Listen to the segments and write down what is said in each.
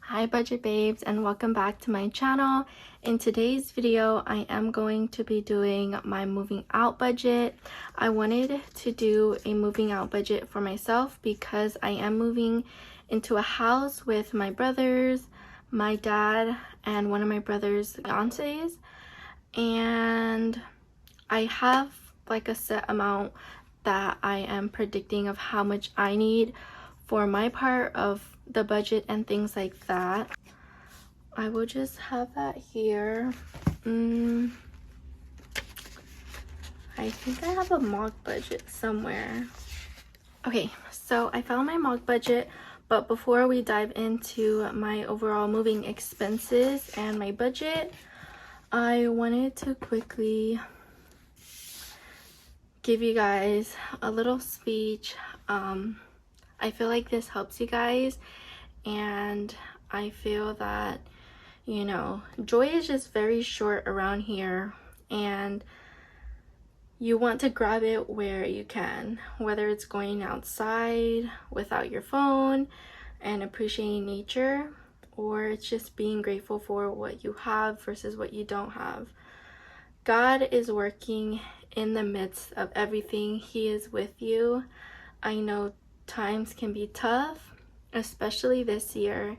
Hi budget babes, and welcome back to my channel. In today's video I am going to be doing my moving out budget. I wanted to do a moving out budget for myself because I am moving into a house with my brothers, my dad, and one of my brother's fiancés, and I have like a set amount that I am predicting of how much I need for my part of the budget and things like that. I will just have that here. I think I have a mock budget somewhere. Okay, so I found my mock budget, but before we dive into my overall moving expenses and my budget, I wanted to quickly give you guys a little speech. I feel like this helps you guys, and I feel that, you know, joy is just very short around here, and you want to grab it where you can, whether it's going outside without your phone and appreciating nature, or it's just being grateful for what you have versus what you don't have. God is working in the midst of everything. He is with you. I know times can be tough, especially this year,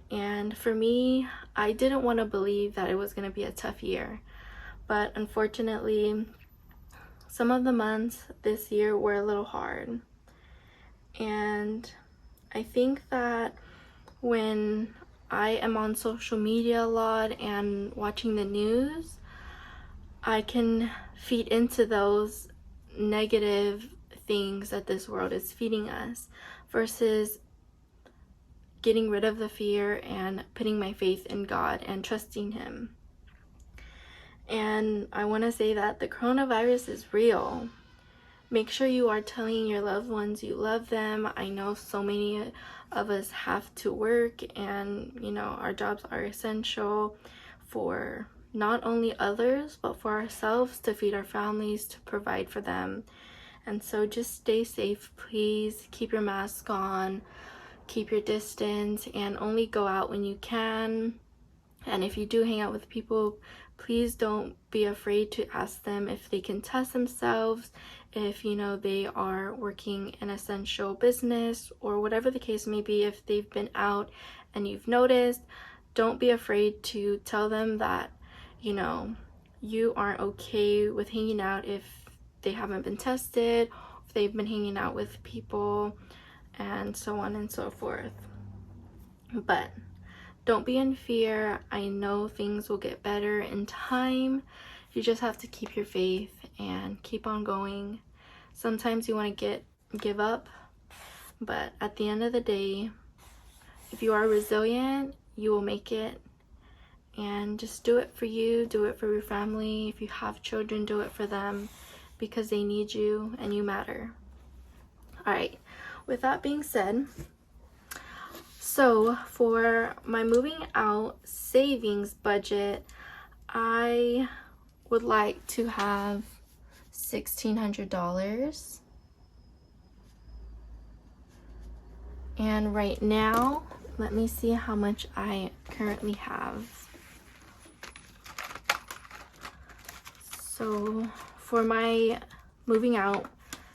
and for me, I didn't want to believe that it was going to be a tough year, but unfortunately some of the months this year were a little hard. And I think that when I am on social media a lot and watching the news, I can feed into those negative things that this world is feeding us versus getting rid of the fear and putting my faith in God and trusting Him. And I want to say that the coronavirus is real. Make sure you are telling your loved ones you love them. I know so many of us have to work, and you know, our jobs are essential for not only others but for ourselves, to feed our families, to provide for them. And so just stay safe, please. Keep your mask on, keep your distance, and only go out when you can. And if you do hang out with people, please don't be afraid to ask them if they can test themselves, if you know they are working an essential business, or whatever the case may be. If they've been out and you've noticed, don't be afraid to tell them that, you know, you aren't okay with hanging out if they haven't been tested, if they've been hanging out with people, and so on and so forth. But don't be in fear. I know things will get better in time. You just have to keep your faith and keep on going. Sometimes you want to give up, but at the end of the day, if you are resilient, you will make it. And just do it for you, do it for your family. If you have children, do it for them, because they need you and you matter. All right, with that being said, so for my moving out savings budget, I would like to have $1,600. And right now, let me see how much I currently have. So for my moving out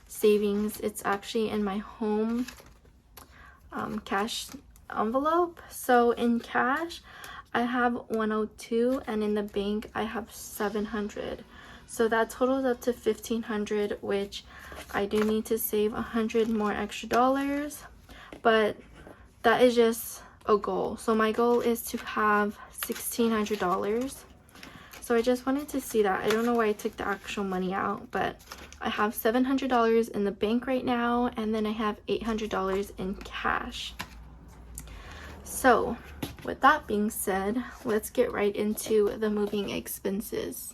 savings, it's actually in my home cash envelope. So in cash I have 102, and in the bank I have 700. So that totals up to 1,500, which I do need to save 100 more extra dollars, but that is just a goal. So my goal is to have $1,600. So I just wanted to see that. I don't know why I took the actual money out, but I have $700 in the bank right now, and then I have $800 in cash. So with that being said, let's get right into the moving expenses.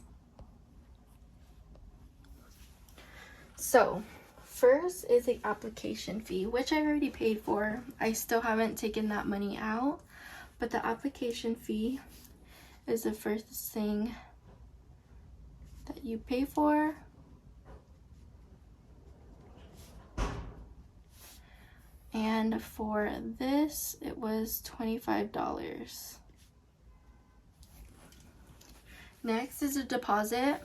So first is the application fee, which I've already paid for. I still haven't taken that money out, but the application fee is the first thing that you pay for. And for this, it was $25. Next is a deposit.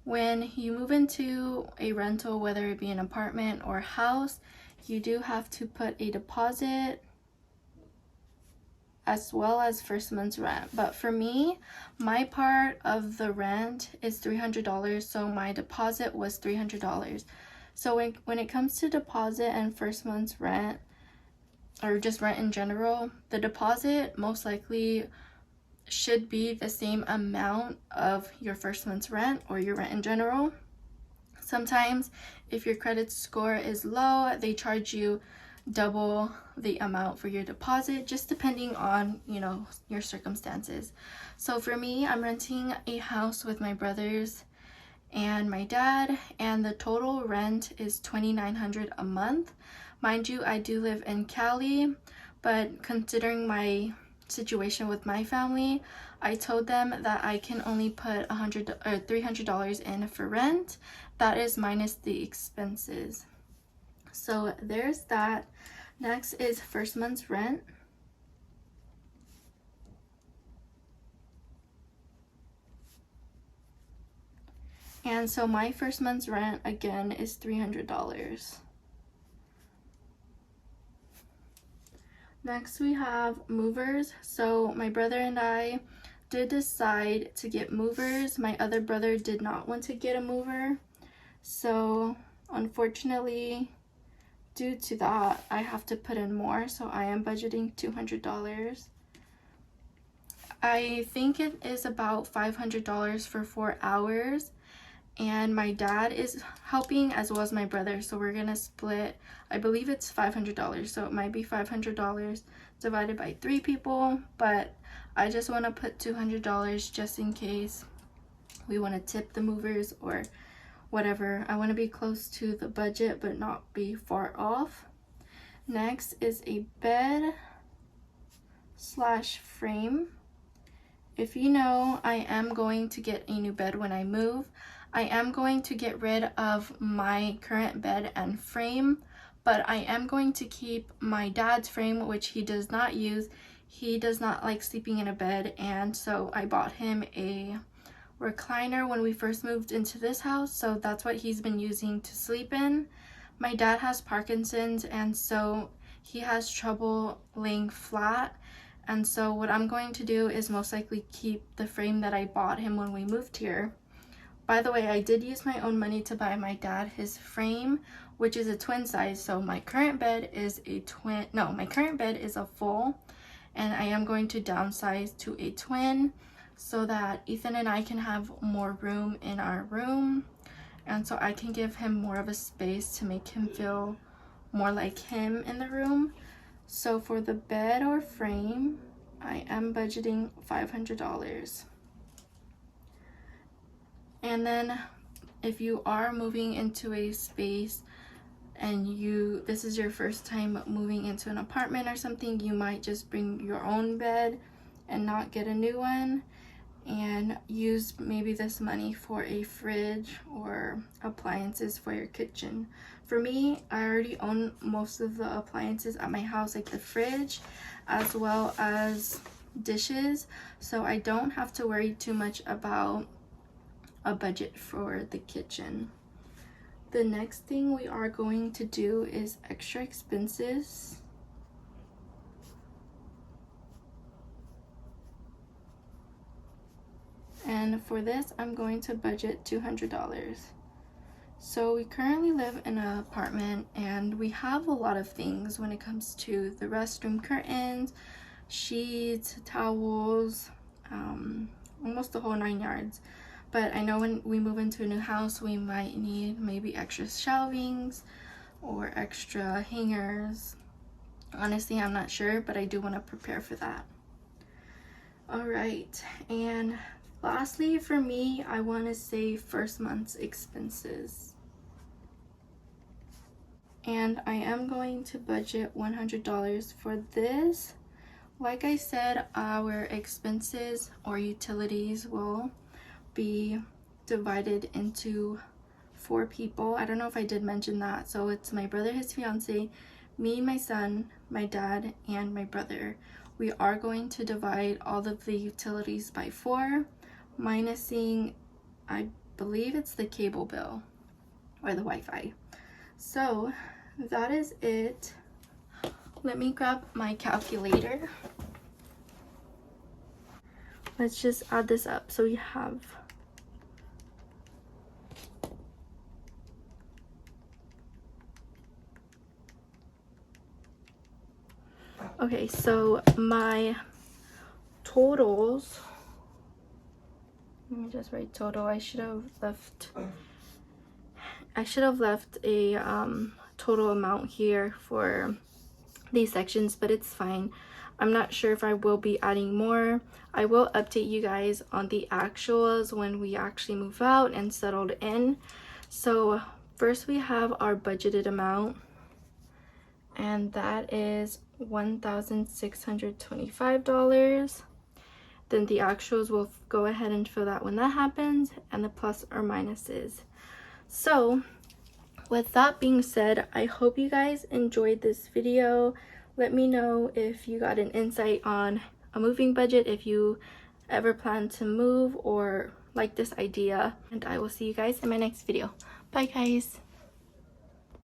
When you move into a rental, whether it be an apartment or house, you do have to put a deposit as well as first month's rent. But for me, my part of the rent is $300, so my deposit was $300. So when it comes to deposit and first month's rent, or just rent in general, the deposit most likely should be the same amount of your first month's rent or your rent in general. Sometimes if your credit score is low, they charge you double the amount for your deposit, just depending on, you know, your circumstances. So for me, I'm renting a house with my brothers and my dad, and the total rent is $2,900 a month. Mind you, I do live in Cali, but considering my situation with my family, I told them that I can only put $300 in for rent. That is minus the expenses. So there's that. Next is first month's rent. And so my first month's rent again is $300. Next we have movers. So my brother and I did decide to get movers. My other brother did not want to get a mover. So unfortunately, due to that, I have to put in more. So I am budgeting $200. I think it is about $500 for 4 hours. And my dad is helping as well as my brother, so we're gonna split. I believe it's $500, so it might be $500 divided by 3 people, but I just want to put $200 just in case we want to tip the movers or whatever. I want to be close to the budget but not be far off. Next is a bed slash frame. If you know, I am going to get a new bed when I move. I am going to get rid of my current bed and frame, but I am going to keep my dad's frame, which he does not use. He does not like sleeping in a bed, and so I bought him a recliner when we first moved into this house, so that's what he's been using to sleep in. My dad has Parkinson's, and so he has trouble laying flat, and so what I'm going to do is most likely keep the frame that I bought him when we moved here. By the way, I did use my own money to buy my dad his frame, which is a twin size. So my current bed is a full, and I am going to downsize to a twin so that Ethan and I can have more room in our room, and so I can give him more of a space to make him feel more like him in the room. So for the bed or frame, I am budgeting $500. And then if you are moving into a space and this is your first time moving into an apartment or something, you might just bring your own bed and not get a new one, and use maybe this money for a fridge or appliances for your kitchen. For me, I already own most of the appliances at my house, like the fridge as well as dishes, so I don't have to worry too much about a budget for the kitchen. The next thing we are going to do is extra expenses. And for this, I'm going to budget $200. So we currently live in an apartment, and we have a lot of things when it comes to the restroom: curtains, sheets, towels, almost the whole 9 yards. But I know when we move into a new house, we might need maybe extra shelvings or extra hangers. Honestly, I'm not sure, but I do want to prepare for that. All right, and lastly for me, I want to say first month's expenses. And I am going to budget $100 for this. Like I said, our expenses or utilities will be divided into 4 people. I don't know if I did mention that. So it's my brother, his fiance, me, my son, my dad, and my brother, we are going to divide all of the utilities by 4, minusing, I believe it's the cable bill or the Wi-Fi. So that is it. Let me grab my calculator. Let's just add this up. So we have okay, so my totals, let me just write total. I should have left a total amount here for these sections, but it's fine. I'm not sure if I will be adding more. I will update you guys on the actuals when we actually move out and settled in. So first we have our budgeted amount, and that is $1,625. Then the actuals, will go ahead and fill that when that happens, and the plus or minuses. So with that being said, I hope you guys enjoyed this video. Let me know if you got an insight on a moving budget, if you ever plan to move or like this idea, and I will see you guys in my next video. Bye guys.